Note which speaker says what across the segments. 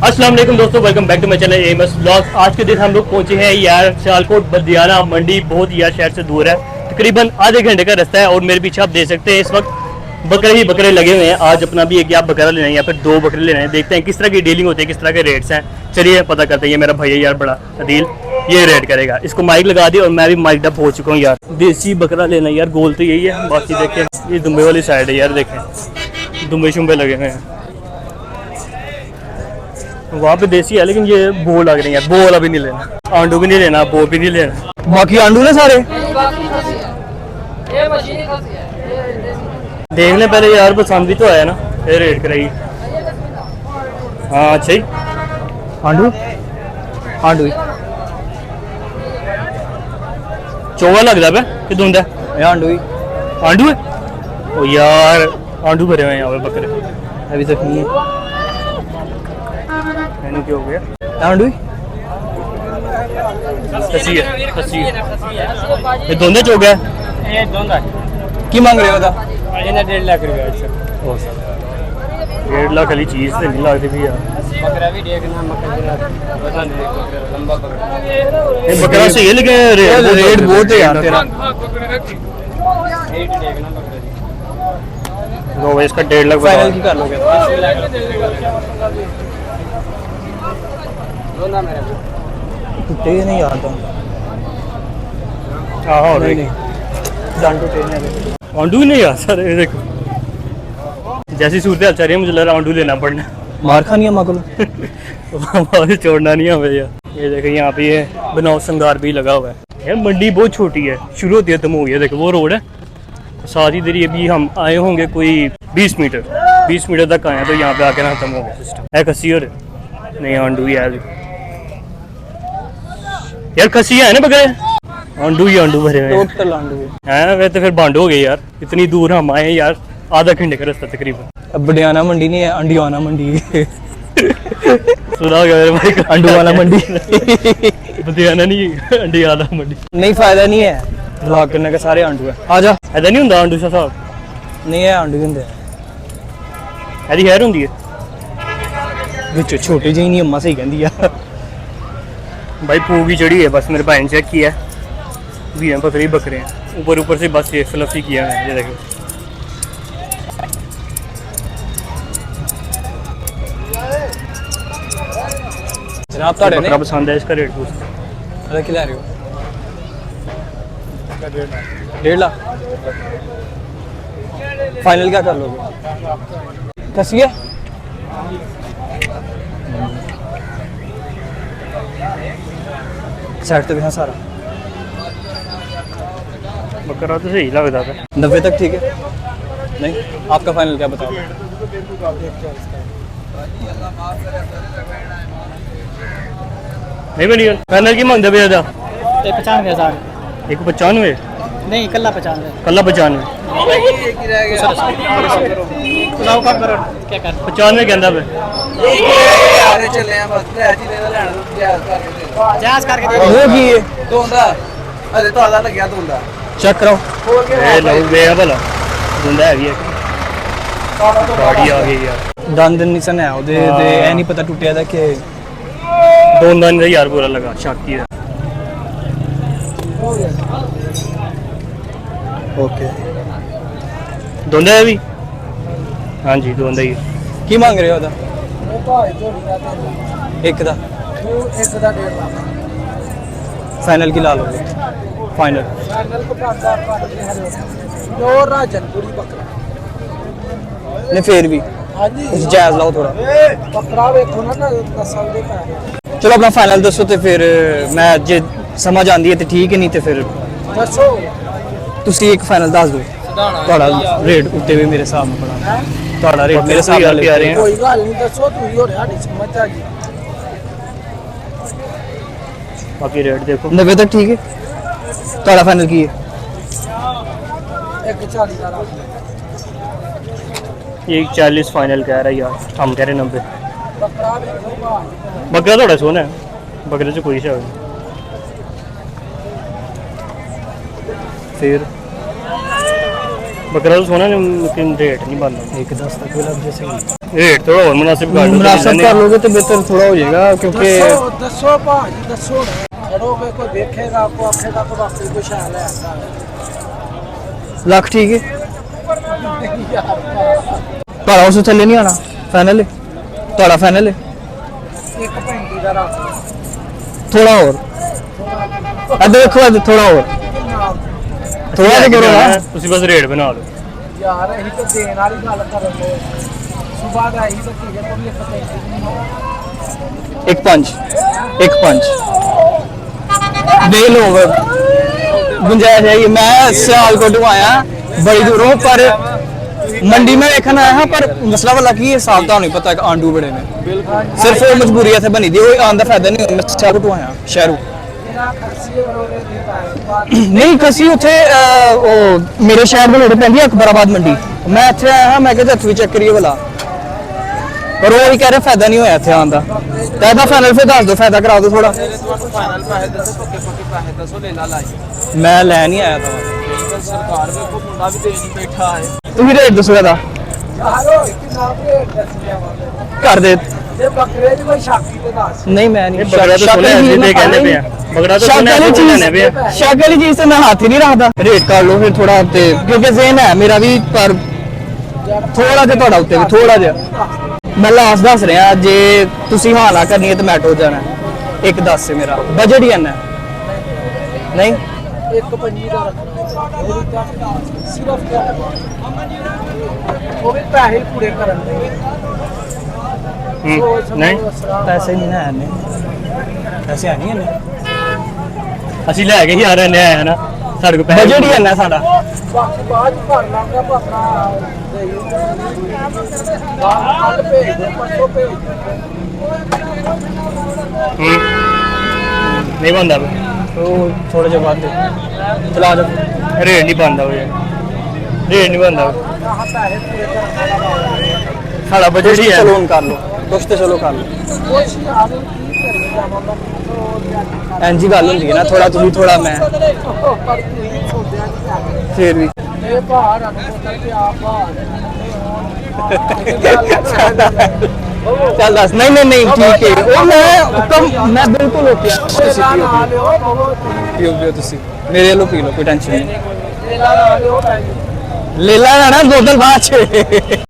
Speaker 1: अस्सलाम वालेकुम दोस्तों, welcome back to my channel MS vlog. आज के दिन हम लोग पहुंचे हैं यार सियालकोट बदियाना मंडी, बहुत यार शहर से दूर है, तकरीबन आधे घंटे का रास्ता है। और मेरे पीछे आप देख सकते हैं इस वक्त बकरे ही बकरे लगे हुए हैं। आज अपना भी एक या बकरा लेना है या फिर दो बकरे लेना है। देखते हैं किस तरह की डीलिंग होती है, किस तरह के रेट्स हैं। चलिए पता करते हैं। ये मेरा भैया यार बड़ा अदील, ये रेट करेगा। इसको माइक लगा दी और मैं भी माइक डब हो चुका हूँ यार। देसी बकरा लेना यार, गोल तो यही है। बाकी देखें ये दुम्बे वाली साइड है यार, देखें दुम्बे शुम्बे लगे हुए हैं। वहाँ पे देसी है लेकिन ये बो लग रही है। बो वाला भी नहीं लेना, आंडू भी नहीं लेना, बो भी नहीं लेना।
Speaker 2: बाकी आंडू ने सारे
Speaker 1: देखने पहले यार, पसंद भी तो आया ना, ये रेट कराई। हाँ अच्छा ही
Speaker 2: आंडू आंडू
Speaker 1: चौवा लगता पे कि धुंध है।
Speaker 2: ये आंडू ही
Speaker 1: आंडू है ओ यार, आंडू भरे हुए हैं यहाँ पे बकरे।
Speaker 2: अभी तक नहीं है।
Speaker 1: क्या हो गया?
Speaker 2: आंडू ही
Speaker 1: खसी है, खसी है। ये धुंधे चो गया
Speaker 2: की मांग रहे हो था?
Speaker 3: 1.5 लाख रुपया।
Speaker 1: 1.5 लाख वाली चीज़ तो नहीं लगती भी यार।
Speaker 3: बकरा भी देखना, लंबा बकरा।
Speaker 1: ये बकरा सही है लेकिन
Speaker 2: रेट बहुत है यार तेरा।
Speaker 3: देखना बकरा
Speaker 1: तो इसका 1.5 लाख
Speaker 2: फाइनल की कर लोगे? टूटे नहीं यार तो
Speaker 1: हाँ
Speaker 2: नहीं जान टूटे नहीं।
Speaker 1: आंडू ही नहीं यार सर, ये देखो जैसी सूरत हाल चल रही है, मुझे लग रहा है आंडू लेना पड़ना।
Speaker 2: मार खानी है माँ को
Speaker 1: हमारे छोड़ना नहीं हमें यार। ये देखो यहाँ पे ये बनाओ संगार भी लगा हुआ है। यार मंडी बहुत छोटी है, शुरू होती है तुम हो गया। देखो वो रोड है, साथ ही इधर ये भी हम आए होंगे कोई 20 मीटर तक आए हैं, तो यहाँ पे आके ना खत्म हो गया सिस्टम। है खसी और नहीं आंडू ही है यार। खसी है ना बकरे, आंडू ही आंडू भरे हुए
Speaker 2: टोटल आंडू
Speaker 1: हैं। वे तो फिर बांड हो गए यार, इतनी दूर हम आए यार, आधा घंटे का रास्ता तकरीबन।
Speaker 2: अब बडियाना मंडी नहीं है, अंडियाना मंडी
Speaker 1: सुना गया मेरे भाई का,
Speaker 2: अंडूवाना मंडी
Speaker 1: बदियाना नहीं, अंडियाना मंडी।
Speaker 2: नहीं फायदा नहीं है ब्लॉक करने का, सारे आंडू है। आ जा।
Speaker 1: ऐसा नहीं होंगे आंडू साहब?
Speaker 2: नहीं है आंडू होंगे
Speaker 1: ऐसी खैर होंगी है
Speaker 2: विच छोटे ਜਿਹੀ नहीं अम्मा सही कहती है।
Speaker 1: भाई फूक ही चढ़ी है बस। मेरे भाई ने चेक किया है, भी हैं पतले बकरे हैं, ऊपर से बस ये फ्लफी किया है। ये देखो
Speaker 2: जनाब ਤੁਹਾਡੇ ने
Speaker 1: बकरा पसंद है, इसका रेट पूछ।
Speaker 2: अरे खिला रहे हो 1.5 लाख फाइनल क्या कर लोगे? कैसी है? साइड तो भी है सारा।
Speaker 1: बकरा तो सही लगता है।
Speaker 2: 90 तक ठीक है? नहीं आपका फाइनल क्या बताओ?
Speaker 1: नहीं बनी फाइनल की मांगते पे
Speaker 3: 95,000
Speaker 1: 195
Speaker 3: नहीं, कल्ला 95।
Speaker 1: कल्ला 95
Speaker 3: क्या कर
Speaker 1: 95 कहता पे।
Speaker 3: जांच करके
Speaker 2: वो की है
Speaker 3: लग्या धुंदा
Speaker 2: चेक कराओ।
Speaker 1: ए लो वे भला धुंदा है भी है। गाड़ी आ गई यार।
Speaker 2: दंद निशन है ਉਹਦੇ ਤੇ ਇਹ ਨਹੀਂ ਪਤਾ ਟੁੱਟਿਆ ਦਾ ਕਿ
Speaker 1: दोनों दिन यार बुरा लगा, शाकी है।
Speaker 2: ओके
Speaker 1: धुंदा है भी? हाँ जी धुंदा ही है।
Speaker 2: ਕੀ ਮੰਗ ਰਹੇ ਹੋ ਉਹਦਾ? ਇੱਕ ਦਾ फाइनल की ला लोगे? फाइनल नहीं फिर भी कुछ जायज लाओ थोड़ा। चलो अपना फाइनल दसो तो फिर मैं जे समझ आती है तो ठीक है, नहीं तो फिर तुसी एक फाइनल दस दो। ਤੁਹਾਡਾ रेट उत्ते भी मेरे हिसाब में बड़ा ਤੁਹਾਡਾ रेट मेरे हिसाब नाल आ रहे हैं।
Speaker 4: कोई गल नहीं, दसो तू ही हो रहा नहीं समझ आ गई।
Speaker 1: बाकी रेट देखो
Speaker 2: 90 तक ठीक है। ਤੁਹਾਡਾ फाइनल की है?
Speaker 4: 140 का
Speaker 1: 140 फाइनल कह रहा है यार, हम कह रहे 90।
Speaker 4: बकरा देखो
Speaker 1: बकरा थोड़ा सोना है, बकरे से कोई शक नहीं। फिर बकरा तो सोना लेकिन रेट नहीं बनता।
Speaker 2: 1.10 तक भी लग जैसे
Speaker 1: रेट थोड़ा और मुनासिब कर लो
Speaker 2: मुनासिब कर लोगे तो बेहतर थोड़ा हो जाएगा क्योंकि
Speaker 4: दसो दसो भाजी दसो खड़ोगे कोई देखेगा आपको आखेगा तो वाकई कुछ हाल है
Speaker 2: ਲੱਖ ਠੀਕ ਹੈ ਤੁਹਾਡਾ ਉਸ ਤੋਂ ਥੱਲੇ ਨਹੀਂ ਆਣਾ ਫਾਈਨਲ ਹੈ ਤੁਹਾਡਾ ਫਾਈਨਲ ਹੈ
Speaker 4: एक पैंती का रख
Speaker 2: ਥੋੜਾ ਹੋਰ ਅੱਧੇ ਦੇਖੋ ਅੱਧੇ ਥੋੜਾ ਹੋਰ ਥੋੜਾ ਜਿਹਾ ਕਰੋ ਨਾ
Speaker 1: ਤੁਸੀਂ ਬਸ ਰੇਟ ਬਣਾ ਲਓ
Speaker 4: यार यही तो देन वाली गल कर रहे सुबह का यही तो चीज है कोई एक पैंती नहीं हो
Speaker 2: ਇੱਕ ਪੰਜ ਦੇ ਲੋ गुंजाइश है मैं सियालकोट आया बड़ी दूरों पर मंडी में देखने आया हाँ पर मसला वाला की हिसाब तो नहीं पता आंडू बड़े में सिर्फ वो मजबूरी इतने बनी दी वो आने का फायदा नहीं मैं सियालकोट आया शहरों नहीं खसी उथे मेरे शहर में नेड़े पैंदी अकबराबाद मंडी मैं इतने आया हाँ मैं हथ भी चेक करिए भला पर वो कह रहे फायदा नहीं होया इतने आने का तो फाइनल फिर दस दो फायदा करा दो थोड़ा मैं लै नहीं आया था तुम रेट दसो ਇਹਦਾ कर दे
Speaker 4: बकरे की कोई शाकी तो दस
Speaker 2: नहीं मैं नहीं
Speaker 1: बगड़ा तो सुने ऐसे दे कहने पे बगड़ा तो सुने ऐसे कहने पे
Speaker 2: शक वाली चीज से मैं हाथ ही नहीं रखता रेट कर लो फिर थोड़ा उत्ते क्योंकि ज़हन है मेरा भी पर थोड़ा जिहा ਤੁਹਾਡਾ ਉੱਤੇ ਵੀ ਥੋੜਾ ਜਿਹਾ मैं लास्ट दस रहा जे तुसी हाँ ना करनी है तो मैं टो जाना एक 10 से मेरा बजट ही आना नहीं
Speaker 4: एक पंजी का रखना सिर्फ वो भी पैसे पूरे करने
Speaker 1: नहीं
Speaker 2: पैसे नहीं ना है पैसे है नहीं
Speaker 1: ਅਸੀਂ ਲੈ ਕੇ ਹੀ ਆ ਰਹੇ ਨੇ ਆਇਆ ਨਾ ਸਾਡੇ ਕੋਲ ਪੈਸੇ
Speaker 2: बजट ही आना साडा
Speaker 4: बाकी बाद कर लांगा अपना कल भेज दे परसों भेज दे
Speaker 1: नहीं बनदा
Speaker 2: तो थोड़े जे बाद चला जा
Speaker 1: रेट नहीं बनदा हो रेट नहीं बनदा
Speaker 4: कहाँ पैसे पूरे करने
Speaker 1: साਡਾ बजट ही है
Speaker 2: चलो कर लो कुछ तो चलो कर लो
Speaker 4: कुछ यार की करेंगे जाना
Speaker 2: इंजी गल होंदी है ना थोड़ा तुसी थोड़ा मैं फिर भी
Speaker 4: ये बाहर बोतल पे आप
Speaker 2: चल दस नहीं नहीं नहीं ठीक है वो मैं बिल्कुल ओके पियो पियो तुसी मेरे लो पी लो कोई टेंशन नहीं ले ला ना बोतल बाद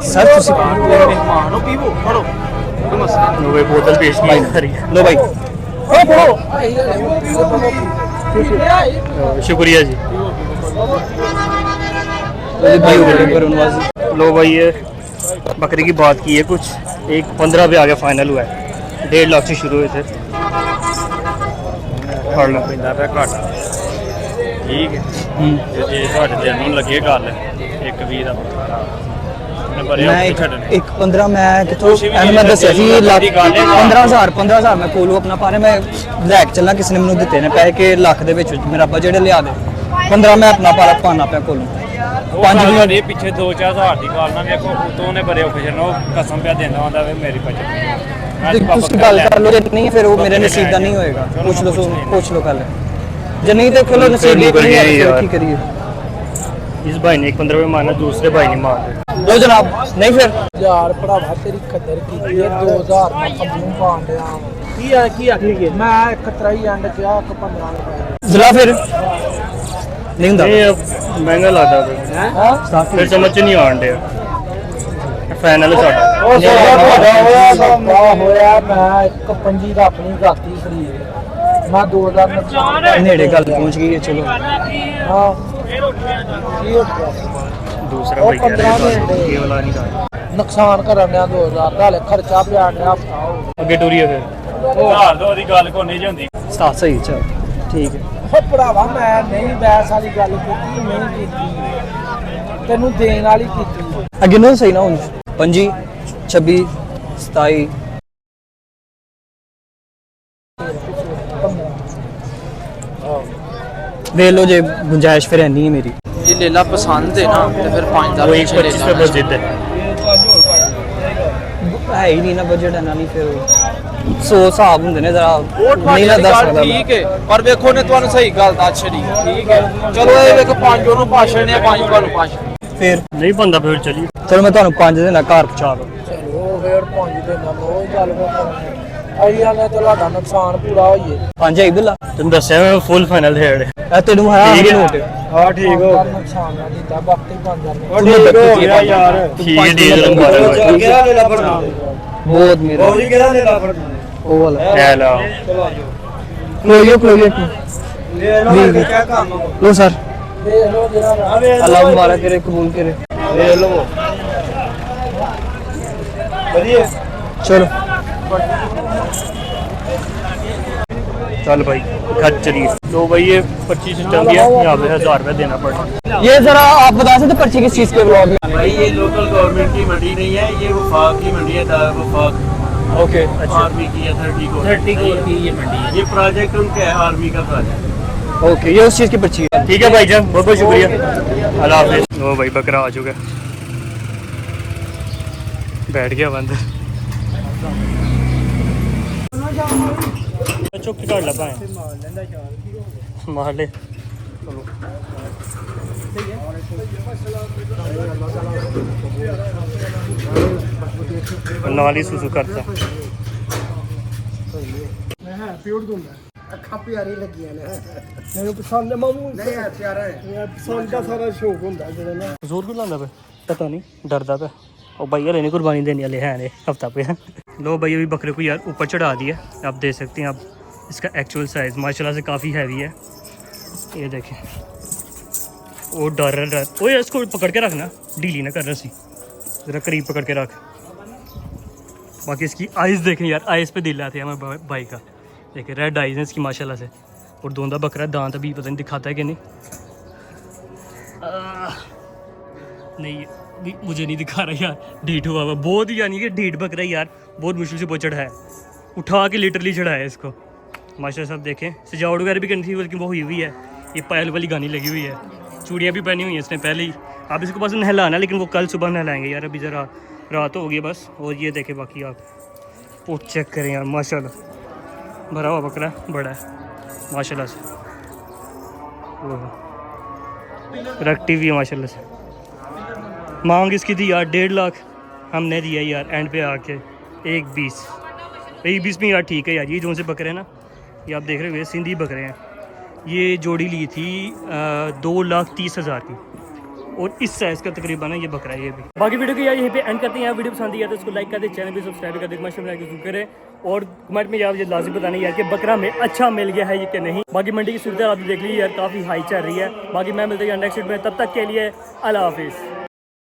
Speaker 2: सर तुसी
Speaker 4: मानो पीवो पढ़ो
Speaker 1: वो बोतल पेश की खरी
Speaker 2: लो भाई ओ पढ़ो
Speaker 1: शुक्रिया जी
Speaker 2: भाई ऊपर नवाजी
Speaker 1: लो भाई ये बकरी की बात की है कुछ 1.15 पे आगे फाइनल हुआ है 1.5 लाख से शुरू हुए थे फड़ना पैंदा पे घाटा ठीक है जे ਤੁਹਾਡੇ ਦਿਲ ਨੂੰ ਲੱਗੇ ਗੱਲ ਇੱਕ 20 ਦਾ
Speaker 2: मैं एक 15 मैं कितों मैं दस लाख 15,000 मैं कोलू अपना पा रहा मैं लैक चलना किसी ने मैंने दिते ने पैसे के लाख दे विच मेरा बजट लिया दे 15 मैं अपना पाला पाना पे कोलू 5
Speaker 5: ਦੇ ਪਿੱਛੇ 2-4 ਹਜ਼ਾਰ ਦੀ ਗੱਲ ਨਾ ਵੇਖੋ ਉਤੋਂ ਨੇ ਬੜੇ ਔਖੇ ਜਨ ਉਹ ਕਸਮ ਪਿਆ ਦਿੰਦਾ ਹੁੰਦਾ ਵੇ ਮੇਰੀ ਬਚਤ
Speaker 2: ਤੁਸੀਂ ਗੱਲ ਕਰ ਲਓ ਜੇ ਨਹੀਂ ਫਿਰ ਉਹ ਮੇਰੇ ਨਸੀਬ ਦਾ ਨਹੀਂ ਹੋਏਗਾ ਪੁੱਛ ਲਓ ਕੱਲ ਜੇ ਨਹੀਂ ਤੇ ਖੋਲੋ ਨਸੀਬ ਦੀ ਨਹੀਂ ਹੈ ਕੀ ਕਰੀਏ
Speaker 1: इस भाई ने 1.15 पे मारना दूसरे भाई ने मार दिया
Speaker 2: लो जनाब नहीं फिर
Speaker 4: यार भरावा तेरी कदर की 2000 का कमू पाण दिया की आखिर मैं एक तराई एंड किया 15 रुपए
Speaker 2: जला फिर नहीं ਹੁੰਦਾ
Speaker 1: ये अब महंगा लगता है फिर समझ च नहीं आन दिया फाइनल साडा
Speaker 4: होया मैं एक पंजी का अपनी गाती खरीद मैं 2000
Speaker 2: नेड़े गल पहुंच गई है चलो
Speaker 4: हां
Speaker 1: दूसरा भाई कह रहा है ये वाला नहीं था
Speaker 4: नुकसान करने 2000 का खर्चा पे आने आप
Speaker 1: आगे टूरिए फिर
Speaker 5: ਹਜ਼ਾਰ ਦੋ ਦੀ ਗੱਲ ਕੋਈ ਨਹੀਂ ਜਾਂਦੀ
Speaker 2: साथ सही चल ठीक है
Speaker 4: ਉਹ ਭਰਾਵਾ ਮੈਂ ਨਹੀਂ ਬੈਸ ਵਾਲੀ ਗੱਲ ਕੀਤੀ ਨਹੀਂ ਕੀਤੀ ਤੈਨੂੰ ਦੇਣ ਵਾਲੀ ਕੀਤੀ
Speaker 2: ਅੱਗੇ ਨੂੰ ਸਹੀ ਨਾ ਹੁਣ 25 26 27 ਵੇਖ ਲਓ ਜੇ ਗੁੰਜਾਇਸ਼ ਫਿਰ ਇੰਨੀ ਹੈ ਮੇਰੀ
Speaker 6: ये लेला पसंद है ना तो फिर 5,000
Speaker 1: वो एक 25 पे बस जिद है
Speaker 2: ਹੈ ਹੀ ਨਹੀਂ ਨਾ ਬਜਟ ਇਹਨਾਂ ਨਹੀਂ ਫਿਰ ਸੋ ਹਿਸਾਬ ਹੁੰਦੇ ਨੇ ਜ਼ਰਾ ਨਹੀਂ ਨਾ ਦੱਸ ਸਕਦਾ
Speaker 6: ठीक है पर देखो ने ਤੁਹਾਨੂੰ ਸਹੀ ਗੱਲ ਦੱਸ ਛੜੀ ਠੀਕ ਹੈ ਚਲੋ ਇਹ ਵੇਖੋ 5 ਉਹਨੂੰ ਭਾਸ਼ਣ ਨੇ 5 ਤੁਹਾਨੂੰ ਭਾਸ਼ਣ
Speaker 2: ਫਿਰ
Speaker 1: नहीं बनता फिर चलिए
Speaker 2: ਚਲੋ ਮੈਂ ਤੁਹਾਨੂੰ 5 ਦਿਨ ਘਰ ਪਹੁੰਚਾ ਦੋ
Speaker 4: ਚਲੋ ਵੇੜ ਪਹੁੰਚ ਦੇਣਾ ਉਹ ਗੱਲ ਕਰਾਂਗੇ ਅਸੀਂ ਆਨੇ ਤੁਹਾਡਾ ਨੁਕਸਾਨ ਪੂਰਾ ਹੋਈਏ
Speaker 2: 5 ਹੈ ਇਬਦੁੱਲਾ
Speaker 1: तुम दस्या मैं फुल फाइनल है
Speaker 2: ਇਹ ਤੈਨੂੰ ਹੈ
Speaker 1: ਠੀਕ ਹੈ।
Speaker 2: ਨੋਟ
Speaker 5: ਹਾਂ ਠੀਕ ਹੋ ਗਿਆ
Speaker 4: ਨੁਕਸਾਨ ਨਾ ਦਿੱਤਾ ਬਾਕੀ 5000
Speaker 5: ਉਹ ਠੀਕ ਹੋ ਗਿਆ ਯਾਰ
Speaker 1: ठीक है डीजल मुबारक भाई
Speaker 5: ਕਿਹੜਾ ਲੈ ਲਾ ਫੜ
Speaker 2: ਬਹੁਤ ਮੇਰਾ
Speaker 5: ਜੀ ਕਿਹੜਾ ਲੈ ਲਾ ਫੜ
Speaker 2: ਉਹ ਵਾਲਾ
Speaker 1: है लो
Speaker 2: ਖਲੋਈਏ
Speaker 5: ਲੈ ਲਓ ਕੀ ਕੰਮ
Speaker 2: ਲੋ ਸਰ
Speaker 4: ਦੇਖ ਲਓ ਜਿਹੜਾ
Speaker 2: ਅੱਲਾਹ ਮੁਬਾਰਕ ਕਰੇ ਕਬੂਲ ਕਰੇ
Speaker 5: ਲੈ ਲਓ ਵਧੀਆ
Speaker 2: ਚਲੋ
Speaker 1: चल भाई घर चलिए तो भाई ये 25 सिस्टम दिया यहाँ पे 1000 रुपया देना पड़ा
Speaker 2: ये जरा आप बता सकते पर्ची किस चीज़ के ब्लॉग में
Speaker 7: भाई ये लोकल गवर्नमेंट की मंडी नहीं है, ये वफाक की मंडी है। दारुल वफाक
Speaker 2: ओके
Speaker 7: आर्मी की है 30 को की ये मंडी है। ये प्रोजेक्ट उनका है, आर्मी का प्रोजेक्ट।
Speaker 2: ओके ये उस चीज़ की पर्ची है
Speaker 1: ठीक है भाई जान, बहुत बहुत शुक्रिया, अल्लाह हाफिज़। लो भाई बकरा आ चुका है, बैठ गया बंद चुप के काट ला पाए मार ले नाल ही सुसु करता
Speaker 4: ਅੱਖਾਂ ਪਿਆਰੀ ਲੱਗੀਆਂ ਨੇ ਮੈਨੂੰ ਪਸੰਦ ਮਾਮੂ ਨਹੀਂ ਆ ਪਿਆਰਾ ਹੈ ਪਸੰਦ ਦਾ ਸਾਰਾ ਸ਼ੌਕ ਹੁੰਦਾ ਜਿਹੜਾ ਨਾ
Speaker 1: जोर क्यों लाना पे पता नहीं डरता पे और भाई यार इन्हें कुर्बानी देने वाले हैं हफ्ता पे लो भाई अभी बकरे को यार ऊपर चढ़ा दिया, आप देख सकते हैं आप इसका एक्चुअल साइज़ माशाल्लाह से काफ़ी हैवी है। ये देखें वो डर ओ यार इसको पकड़ के रखना, ढीली ना कर रसी, ज़रा करीब पकड़ के रख। बाकी इसकी आइज़ देखें यार, आइज़ पे दिल आते हैं हमारे भाई का, देखें रेड आइज़ हैं इसकी माशाल्लाह से। और दोंदा बकरा दांत अभी पता नहीं दिखाता है कि नहीं, नहीं भी मुझे नहीं दिखा रहा यार, ढीठ हुआ हुआ बहुत, यानी कि ढीठ बकरा यार बहुत मुश्किल से बहुत चढ़ा है, उठा के लिटरली चढ़ा है इसको माशाल्लाह। सब देखें सजावट वगैरह भी करनी थी बल्कि वो हुई हुई है, ये पायल वाली गानी लगी हुई है, चूड़ियाँ भी पहनी हुई हैं इसने पहले ही। आप इसको बस नहलाना, लेकिन वो कल सुबह नहलाएंगे यार, अभी ज़रा रात हो गई बस। और ये देखें बाकी आप वो चेक करें यार माशाल्लाह, भरा हुआ बकरा बड़ा है माशाल्लाह से, रखती हुई है माशाल्लाह से। मांग इसकी थी यार 1.5 लाख, हमने दिया यार एंड पे आके 1.20 में यार ठीक है यार। ये जो से बकरे हैं ना, ये आप देख रहे हो सिंधी बकरे हैं, ये जोड़ी ली थी 2,30,000 की, और इस साइज़ का तकरीबन है ये बकरा है ये भी। बाकी वीडियो को यार यहीं पे एंड करते हैं यार, वीडियो पसंद आया तो इसको लाइक कर दे, चैनल भी सब्सक्राइब कर दे, माशाल्लाह जरूर करें, और कमेंट में यार मुझे लाजिम बताना यार कि बकरा में अच्छा मिल गया है ये कि नहीं। बाकी मंडी की सूरत आप देख लीजिए यार, काफ़ी हाई चल रही है। बाकी मैं मिलता हूँ नेक्स्ट वीडियो में, तब तक के लिए अल्लाह हाफिज़।